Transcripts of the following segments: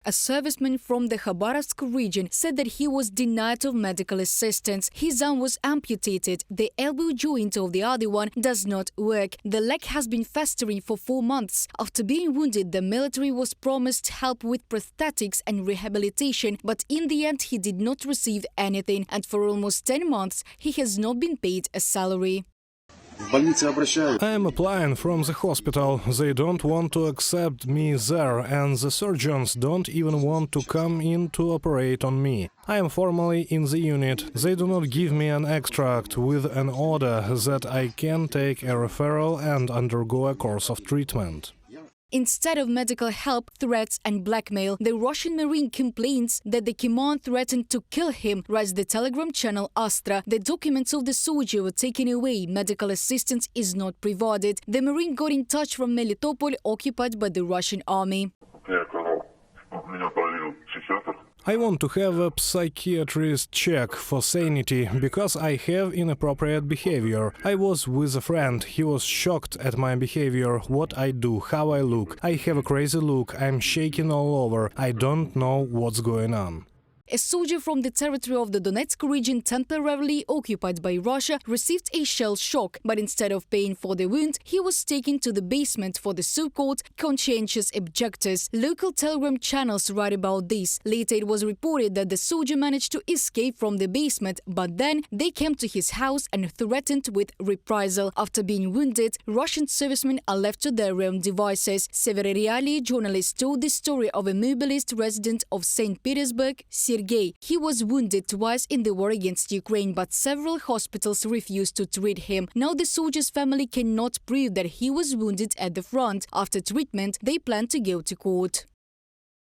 a serviceman from the Khabarovsk region, said that he was denied of medical assistance. His arm was amputated. The elbow joint of the other one does not work. The leg has been festering for 4 months. After being wounded, the military was promised help with prosthetics and rehabilitation, but in the end he did not receive anything, and for almost 10 months he has not been paid a salary. I am applying from the hospital. They don't want to accept me there, and the surgeons don't even want to come in to operate on me. I am formally in the unit. They do not give me an extract with an order that I can take a referral and undergo a course of treatment. Instead of medical help, threats and blackmail, the Russian Marine complains that the command threatened to kill him, writes the Telegram channel Astra. The documents of the soldier were taken away. Medical assistance is not provided. The Marine got in touch from Melitopol, occupied by the Russian army. I want to have a psychiatrist check for sanity, because I have inappropriate behavior. I was with a friend, he was shocked at my behavior, what I do, how I look. I have a crazy look, I'm shaking all over, I don't know what's going on. A soldier from the territory of the Donetsk region temporarily occupied by Russia received a shell shock, but instead of paying for the wound, he was taken to the basement for the so-called conscientious objectors. Local Telegram channels write about this. Later it was reported that the soldier managed to escape from the basement, but then they came to his house and threatened with reprisal. After being wounded, Russian servicemen are left to their own devices. Severorealii journalists told the story of a mobilist resident of St. Petersburg, Sergei. He was wounded twice in the war against Ukraine, but several hospitals refused to treat him. Now the soldier's family cannot prove that he was wounded at the front. After treatment, they plan to go to court.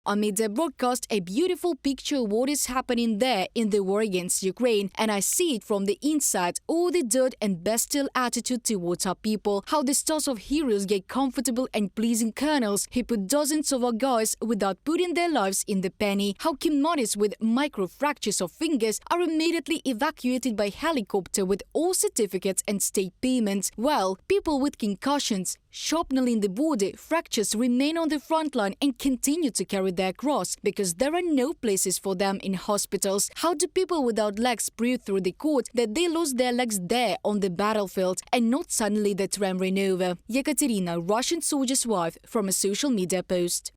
Amid the broadcast, a beautiful picture of what is happening there in the war against Ukraine, and I see it from the inside, all the dirt and bestial attitude towards our people, how the stars of heroes get comfortable and pleasing colonels who put dozens of our guys without putting their lives in the penny, how commandos with micro-fractures of fingers are immediately evacuated by helicopter with all certificates and state payments, while people with concussions, shrapnel in the body, fractures remain on the front line and continue to carry their cross because there are no places for them in hospitals. How do people without legs prove through the court that they lost their legs there on the battlefield and not suddenly the tram ran over? Yekaterina, Russian soldier's wife, from a social media post.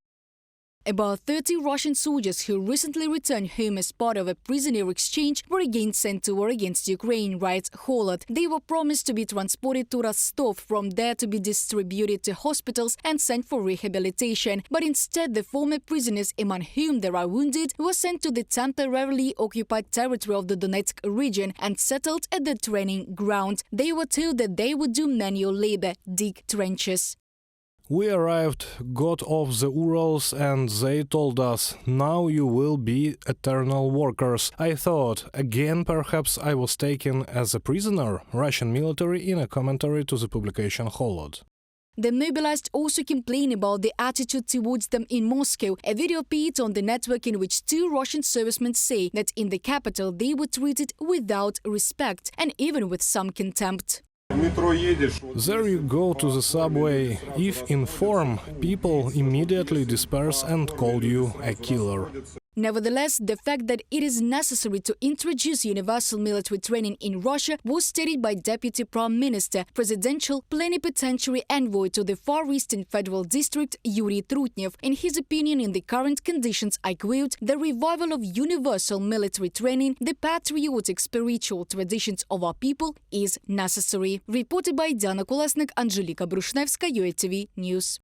About 30 Russian soldiers who recently returned home as part of a prisoner exchange were again sent to war against Ukraine, writes Holod. They were promised to be transported to Rostov, from there to be distributed to hospitals and sent for rehabilitation. But instead, the former prisoners, among whom there are wounded, were sent to the temporarily occupied territory of the Donetsk region and settled at the training ground. They were told that they would do manual labor, dig trenches. We arrived, got off the Urals, and they told us, now you will be eternal workers. I thought, again perhaps I was taken as a prisoner, Russian military in a commentary to the publication Holod. The mobilized also complain about the attitude towards them in Moscow. A video appeared on the network in which 2 Russian servicemen say that in the capital they were treated without respect and even with some contempt. There you go to the subway. If inform, people immediately disperse and call you a killer. Nevertheless, the fact that it is necessary to introduce universal military training in Russia was stated by Deputy Prime Minister, Presidential Plenipotentiary Envoy to the Far Eastern Federal District, Yuri Trutnev. In his opinion, in the current conditions, I quote, the revival of universal military training, the patriotic spiritual traditions of our people is necessary. Reported by Diana Kolesnik, Angelika Brushnevska, UATV News.